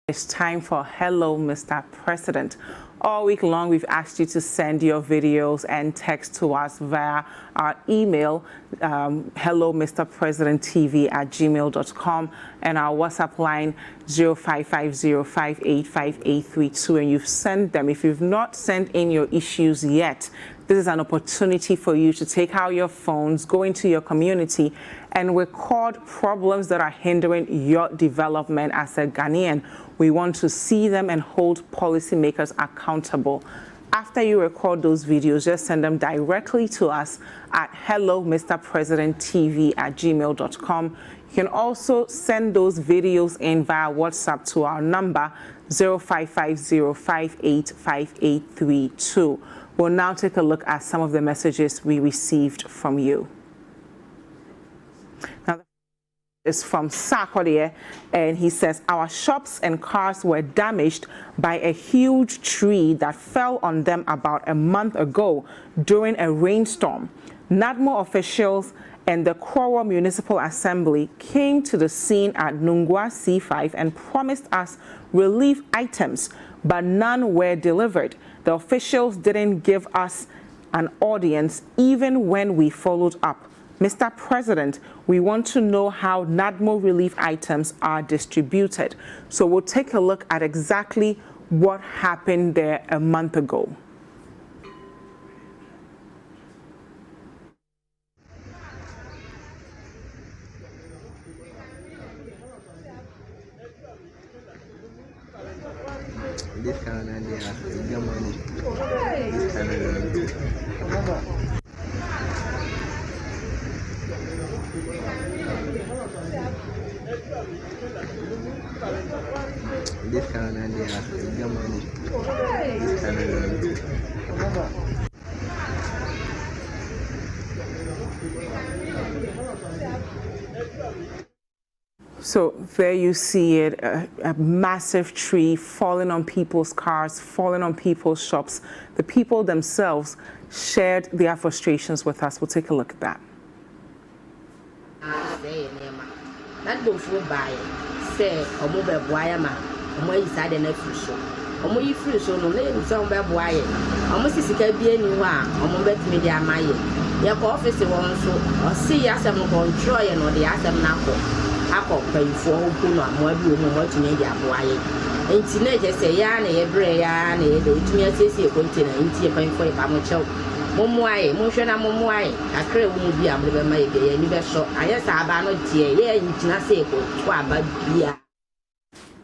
It's time for Hello, Mr. President. All week long, we've asked you to send your videos and text to us via our email, hellomrpresidenttv@gmail.com, and our WhatsApp line, 0550585832. And you've sent them. If you've not sent in your issues yet, this is an opportunity for you to take out your phones, go into your community, and record problems that are hindering your development as a Ghanaian. We want to see them and hold policymakers accountable. After you record those videos, just send them directly to us at hellomrpresidenttv@gmail.com. You can also send those videos in via WhatsApp to our number 0550585832. We'll now take a look at some of the messages we received from you. Now, is from Sarkodie, and he says, our shops and cars were damaged by a huge tree that fell on them about a month ago during a rainstorm. NADMO officials and the Koro Municipal Assembly came to the scene at Nungua C5 and promised us relief items, but none were delivered. The officials didn't give us an audience even when we followed up. Mr. President, we want to know how NADMO relief items are distributed. So we'll take a look at exactly what happened there a month ago. This kind of idea, this kind of So there you see it, a massive tree falling on people's cars, falling on people's shops. The people themselves shared their frustrations with us. We'll take a look at that.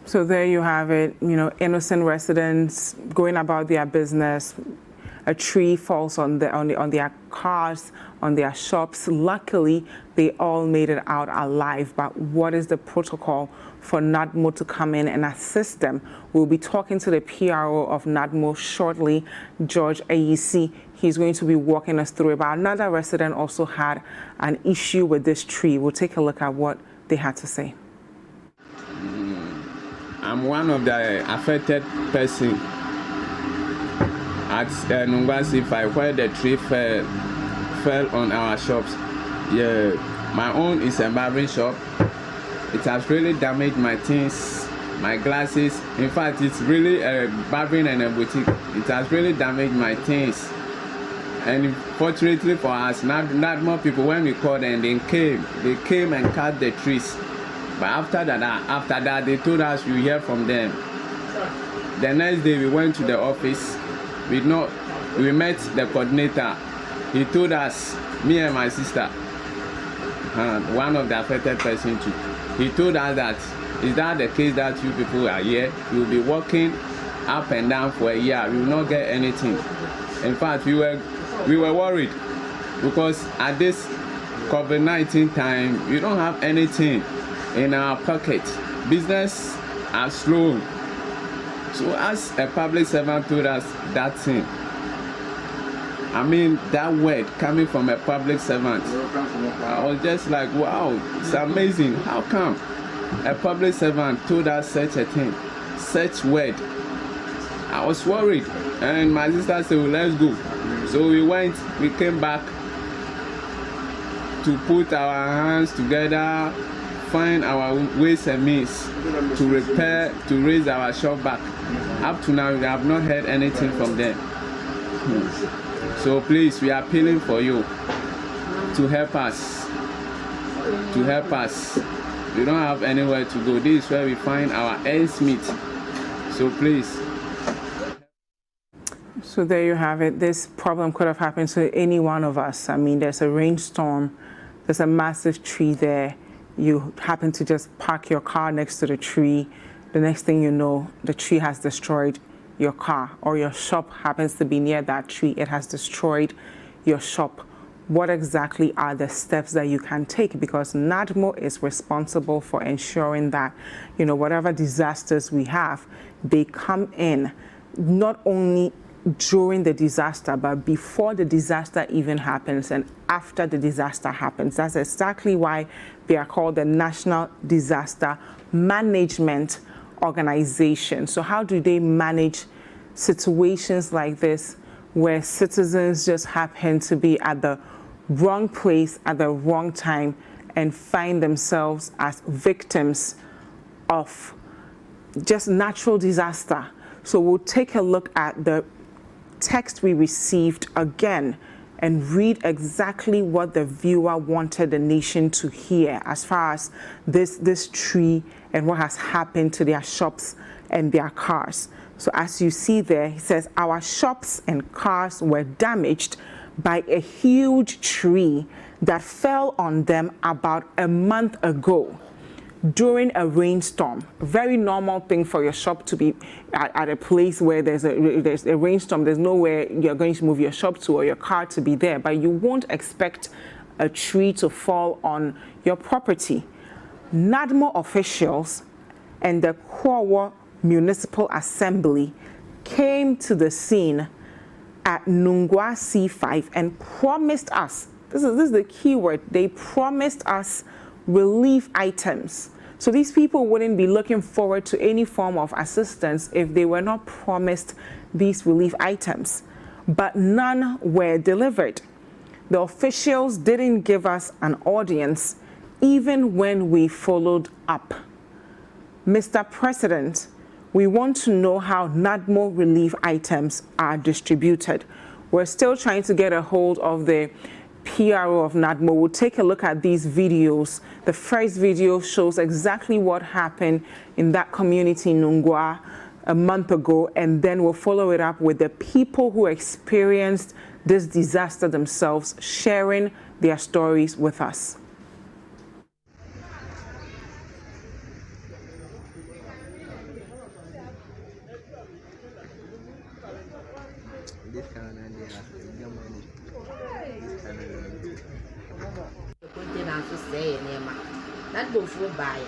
So there you have it, innocent residents going about their business. A tree falls on their cars, on their shops. Luckily, they all made it out alive. But what is the protocol for NADMO to come in and assist them? We'll be talking to the PRO of NADMO shortly, George AEC. He's going to be walking us through it. But another resident also had an issue with this tree. We'll take a look at what they had to say. I'm one of the affected persons at Nungua C5 where the tree fell on our shops. Yeah, my own is a barbering shop. It has really damaged my things, my glasses. In fact, it's really a barbering and a boutique. It has really damaged my things. And fortunately for us, not more people, when we called them, they came and cut the trees. But after that, they told us we hear from them. The next day we went to the office. We met the coordinator. He told us, me and my sister, one of the affected persons too. He told us that, is that the case that you people are here? You will be walking up and down for a year. We will not get anything. In fact, we were worried because at this COVID-19 time, we don't have anything in our pocket. Business are slow. So as a public servant told us that thing, I mean that word coming from a public servant, I was just like, wow, it's amazing. How come a public servant told us such a thing, such word? I was worried, and my sister said, well, let's go. So we came back to put our hands together, find our ways and means to repair, to raise our shop back. Up to now, we have not heard anything from them. So please, we are appealing for you to help us. To help us. We don't have anywhere to go. This is where we find our ends meet. So please. So there you have it. This problem could have happened to any one of us. I mean, there's a rainstorm, there's a massive tree there. You happen to just park your car next to the tree. The next thing you know, the tree has destroyed your car, or your shop happens to be near that tree. It has destroyed your shop. What exactly are the steps that you can take? Because NADMO is responsible for ensuring that, whatever disasters we have, they come in not only during the disaster, but before the disaster even happens and after the disaster happens. That's exactly why they are called the National Disaster Management Organization. So how do they manage situations like this where citizens just happen to be at the wrong place at the wrong time and find themselves as victims of just natural disaster? So we'll take a look at the text we received again and read exactly what the viewer wanted the nation to hear as far as this tree and what has happened to their shops and their cars. So as you see there, he says, our shops and cars were damaged by a huge tree that fell on them about a month ago during a rainstorm. Very normal thing for your shop to be at a place where there's a rainstorm. There's nowhere you're going to move your shop to or your car to be there, but you won't expect a tree to fall on your property. NADMO officials and the Kwawa Municipal Assembly came to the scene at Nungua C5 and promised us, this is the key word, they promised us relief items. So these people wouldn't be looking forward to any form of assistance if they were not promised these relief items. But none were delivered. The officials didn't give us an audience even when we followed up. Mr. President, we want to know how NADMO relief items are distributed. We're still trying to get a hold of the PRO of NADMO. We'll take a look at these videos. The first video shows exactly what happened in that community in Nungua a month ago, and then we'll follow it up with the people who experienced this disaster themselves, sharing their stories with us. This Canada, they have money. This Canada. That go for buy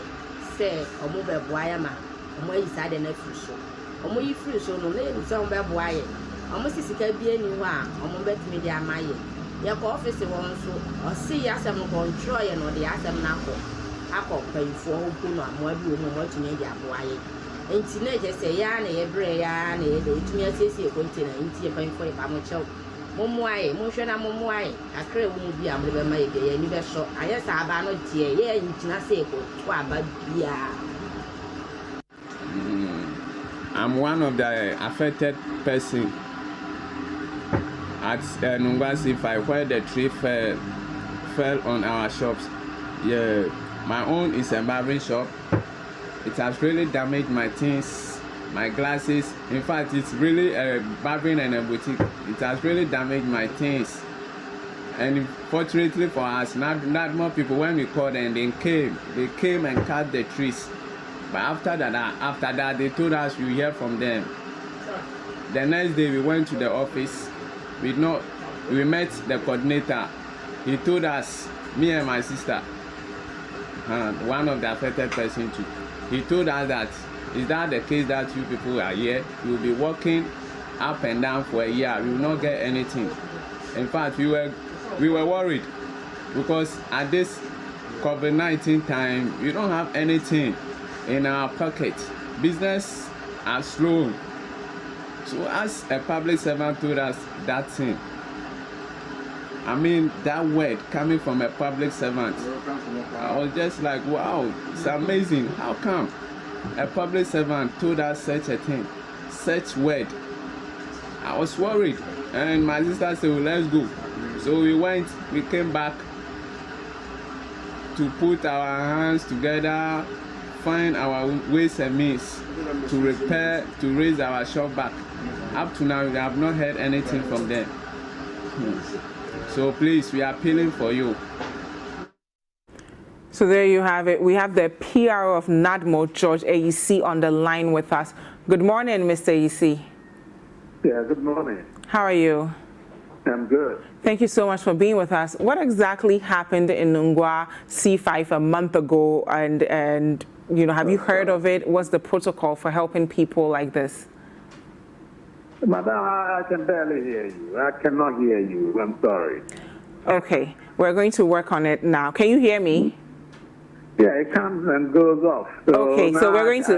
say or move a boyama, or more is added a free show. Or more you free show, no name, some bad boy. Almost is a be anyone, or more bet media my your office won't so, or see us and control and or the atom knuckle. I call pay for who know more do more to media boy. And teenagers say, Yan, a bray, yan, a day to me, I say, continent, into a paying for a pamocho. Momway, motion and momway. I crave won't be a river my day, and you shot. I guess I ban not here, yeah, in Chinaseko, but yeah. I'm one of the affected person at Nungua C5 where the tree fell on our shops. Yeah, my own is a barbering shop. It has really damaged my things, my glasses. In fact, it's really a barbering and a boutique. It has really damaged my things. And fortunately for us, not more people, when we called them, they came and cut the trees. But after that, they told us we hear from them. The next day we went to the office. We met the coordinator. He told us, me and my sister, one of the affected persons too. He told us that, is that the case that you people are here? You will be walking up and down for a year. We will not get anything. In fact, we were worried because at this COVID-19 time, we don't have anything in our pocket. Business are slow. So as a public servant told us that thing, I mean, that word coming from a public servant, I was just like, wow, it's amazing. How come a public servant told us such a thing, such word? I was worried, and my sister said, well, let's go. So we went, we came back to put our hands together, find our ways and means to repair, to raise our shop back. Up to now, we have not heard anything from them. So please, we are appealing for you. So there you have it. We have the PRO of NADMO, George AEC, on the line with us. Good morning, Mr. AEC. Yeah, good morning. How are you? I'm good. Thank you so much for being with us. What exactly happened in Nungua C5 a month ago, and you know, have you heard of it? What's the protocol for helping people like this? Madam, I can barely hear you. I cannot hear you. I'm sorry. Okay, we're going to work on it now. Can you hear me? Yeah, it comes and goes off. So okay, so we're going to...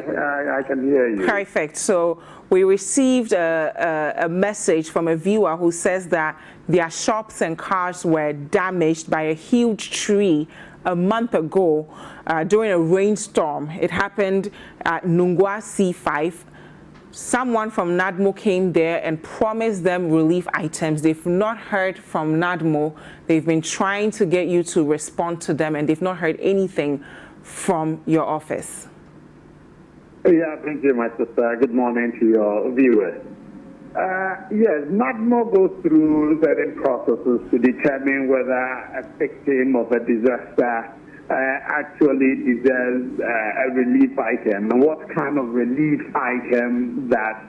I can hear you. Perfect. So we received a message from a viewer who says that their shops and cars were damaged by a huge tree a month ago during a rainstorm. It happened at Nungua C5. Someone from NADMO came there and promised them relief items. They've not heard from NADMO. They've been trying to get you to respond to them, and they've not heard anything from your office. Yeah, thank you, my sister. Good morning to your viewers. Yes, NADMO goes through certain processes to determine whether a victim of a disaster actually deserves a relief item, and what kind of relief item that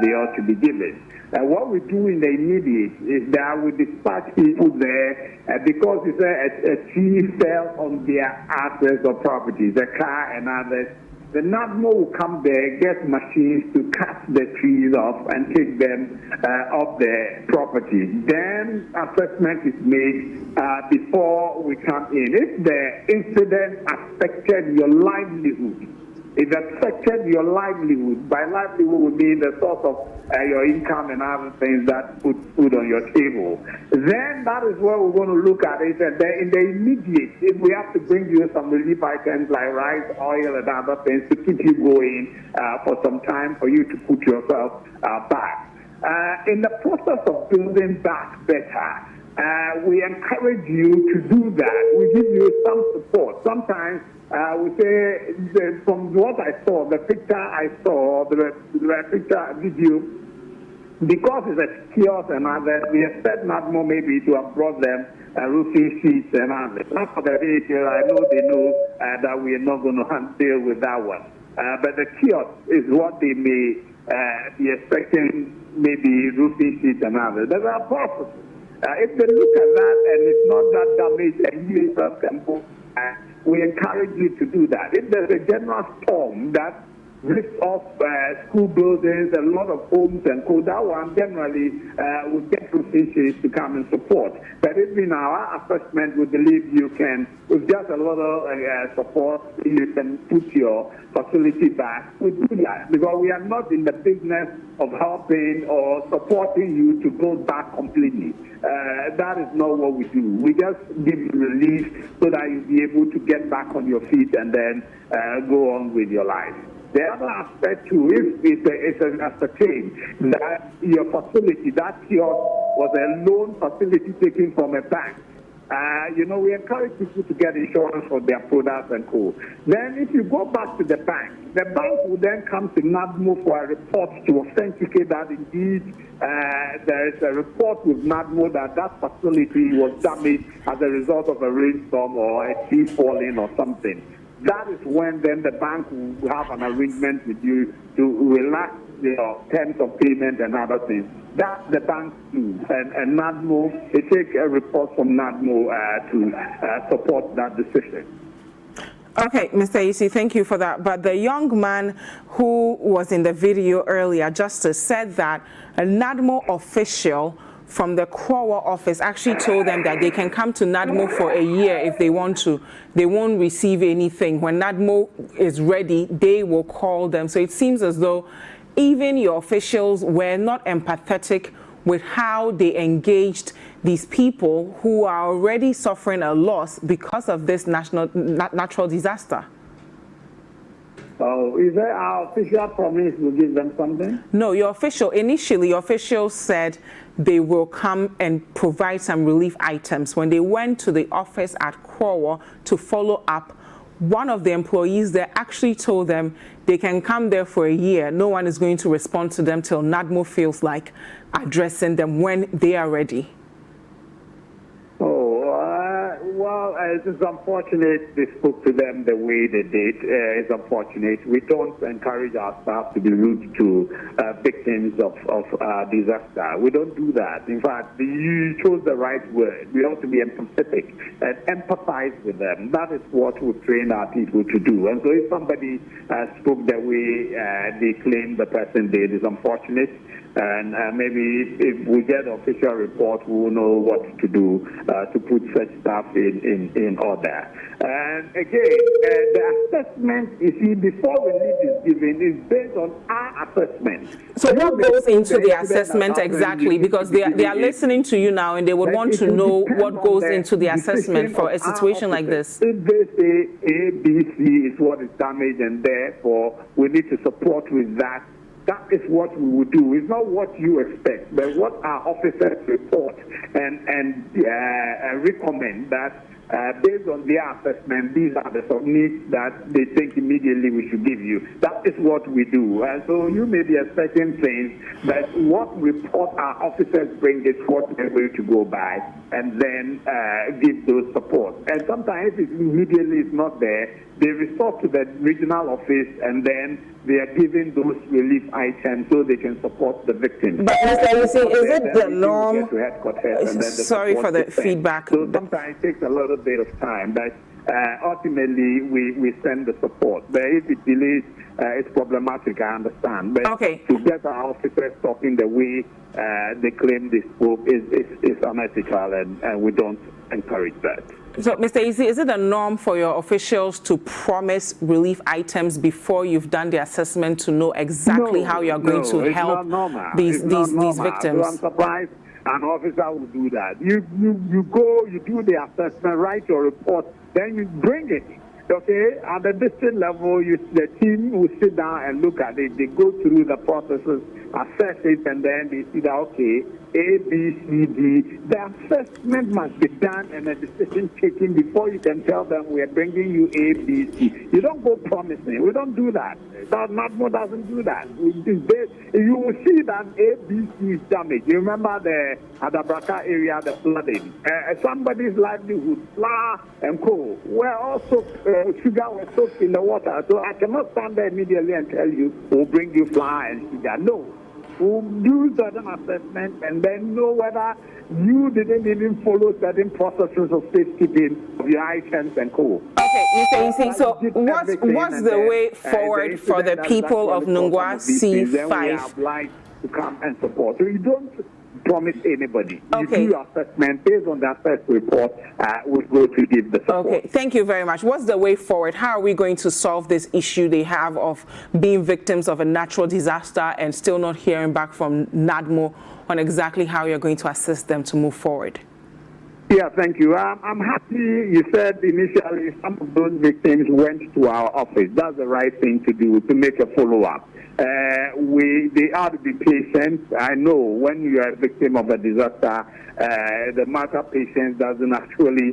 they ought to be given. What we do in the immediate is that we dispatch people there because it's a tree fell on their assets or properties, a car and others. The NADMO will come there, get machines to cut the trees off and take them off the property. Then assessment is made before we come in. If the incident affected your livelihood, it affected your livelihood. By livelihood would mean the source of your income and other things that put food on your table. Then that is where we're going to look at it. And then in the immediate, if we have to bring you some relief items like rice, oil, and other things to keep you going for some time for you to put yourself back. In the process of building back better, we encourage you to do that. We give you some support. Sometimes we say, from what I saw, the picture I saw, the picture video, because it's a kiosk and others, we expect NADMO maybe to have brought them roofing sheets and others. Not for the vehicle, I know they know that we are not going to deal with that one. But the kiosk is what they may be expecting, maybe roofing sheets and others. There are processes. If they look at that and it's not that damaged and you yourself can go, we encourage you to do that. If there's a general storm that lifts off school buildings, a lot of homes and co, that one generally will get officials to come and support. But if in our assessment we believe you can, with just a lot of support, you can put your facility back, we do that. Because we are not in the business of helping or supporting you to go back completely. That is not what we do. We just give you relief so that you'll be able to get back on your feet and then go on with your life. The other aspect too, if it's an ascertained that your facility, that kiosk was a loan facility taken from a bank, we encourage people to get insurance for their products and co. Then if you go back to the bank will then come to NADMO for a report to authenticate that indeed there is a report with NADMO that facility was damaged as a result of a rainstorm or a tree falling or something. That is when then the bank will have an arrangement with you to relax your terms of payment and other things. That the banks do. And NADMO, they take a report from NADMO to support that decision. Okay, Mr. AEC, thank you for that. But the young man who was in the video earlier, Justice, said that a NADMO official from the Krowa office actually told them that they can come to NADMO for a year if they want to. They won't receive anything. When NADMO is ready, they will call them. So it seems as though even your officials were not empathetic with how they engaged these people who are already suffering a loss because of this natural disaster? Oh, is that our official promise to give them something? No, initially your officials said they will come and provide some relief items. When they went to the office at Krowo to follow up, one of the employees there actually told them they can come there for a year. No one is going to respond to them till NADMO feels like addressing them when they are ready. Well, it is unfortunate they spoke to them the way they did. It's unfortunate. We don't encourage our staff to be rude to victims of disaster. We don't do that. In fact, you chose the right word. We ought to be empathetic and empathize with them. That is what we train our people to do. And so if somebody spoke the way they claim the person did, it's unfortunate. And maybe if we get an official report, we will know what to do to put such stuff in order. And again, the assessment, you see, before relief is given, is based on our assessment. So what goes into the assessment exactly? Because they are listening to you now and they would want to know what goes into the assessment for a situation like this. If they say A, B, C is what is damaged and therefore we need to support with that, that is what we would do. It's not what you expect, but what our officers report and recommend that based on their assessment, these are the needs that they think immediately we should give you. That is what we do. And so you may be expecting things, but what report our officers bring is what they're going to go by and then give those support. And sometimes if it immediately is not there, they resort to the regional office and then they are giving those relief items so they can support the victims. But Mr. Isi, is it the norm? Sorry for the feedback. So sometimes it takes a little bit of time, but ultimately we send the support. But if it delays, it's problematic, I understand. But okay, to get our officers talking the way they claim they spoke is unethical, and we don't encourage that. So, Mr. Isi, is it a norm for your officials to promise relief items before you've done the assessment to know exactly how you are going to help these victims? So I'm surprised an officer will do that. You go, you do the assessment, write your report, then you bring it. Okay, at the district level, the team will sit down and look at it. They go through the processes, assess it, and then they see that, okay, A, B, C, D. The assessment must be done and a decision taken before you can tell them we are bringing you A, B, C. You don't go promising. We don't do that. NADMO doesn't do that. You will see that A, B, C is damaged. You remember the Adabraka area, the flooding. Somebody's livelihood, flour and coal, were also sugar was soaked in the water. So I cannot stand there immediately and tell you, we'll bring you flour and sugar. No. We'll do certain assessment and then know whether you didn't even follow certain processes of safekeeping of your items and coal. Okay, Mr. Isi, so what's the way forward for the people of Nungua C5? Then we are obliged to come and support. So you don't promise anybody. Okay. You do your assessment based on the assessment report. We'll go to give the support. Okay, thank you very much. What's the way forward? How are we going to solve this issue they have of being victims of a natural disaster and still not hearing back from NADMO on exactly how you're going to assist them to move forward? Yeah, thank you. I'm happy you said initially some of those victims went to our office. That's the right thing to do, to make a follow-up. They are to be patient. I know when you are a victim of a disaster, the matter of patience doesn't actually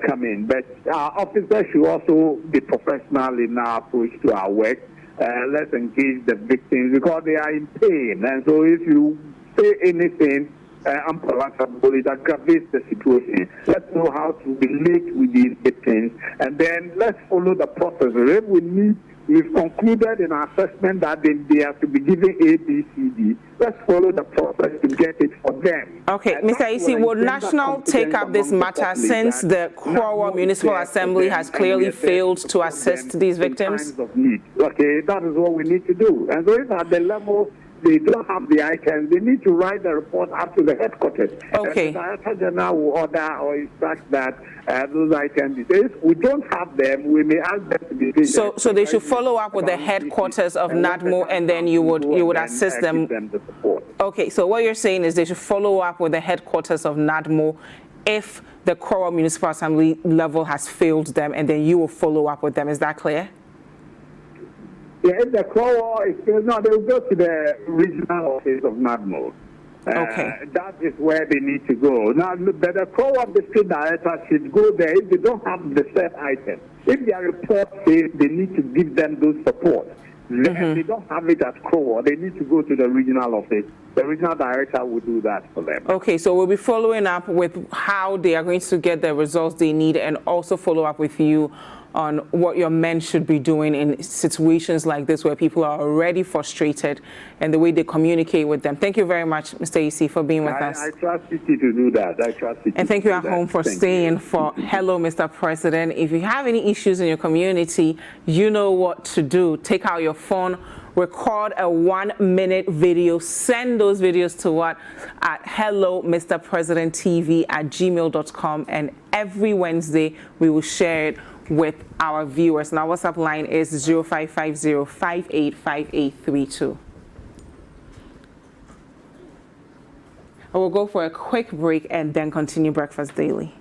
come in. But our officers should also be professional in our approach to our work. Let's engage the victims because they are in pain. And so if you say anything unpalatable, it aggravates the situation. Let's know how to relate with these victims, and then let's follow the process. If we've concluded in our assessment that they have to be given A, B, C, D. Let's follow the process to get it for them. Okay, Mr. Isi, will National take up this matter since the Krowo Municipal Assembly has clearly failed to assist these victims? Okay, that is what we need to do. And so if at the level they don't have the items, they need to write the report up to the headquarters. Okay. And the Director General will order or instruct that those items, if we don't have them, we may ask them to be patient. So they should follow up with the headquarters of NADMO, and then you would assist them. Give them the support. Okay, so what you're saying is they should follow up with the headquarters of NADMO if the Krowa Municipal Assembly level has failed them, and then you will follow up with them. Is that clear? Yeah, if the Krowa is still, no, they will go to the regional office of NADMO. Okay. That is where they need to go. Now, the Krowa district director should go there if they don't have the set item. If their report says they need to give them those support, if they don't have it at Krowa, they need to go to the regional office. The regional director will do that for them. Okay, so we'll be following up with how they are going to get the results they need, and also follow up with you on what your men should be doing in situations like this where people are already frustrated, and the way they communicate with them. Thank you very much, Mr. EC, for being with us. I trust you to do that. I trust you. And thank you at home for staying for Hello, Mr. President. If you have any issues in your community, you know what to do. Take out your phone, record a 1-minute video, send those videos to what at hellomrpresidenttv@gmail.com, and every Wednesday we will share it with our viewers. Now, WhatsApp line is 0550-585832. I will go for a quick break and then continue Breakfast Daily.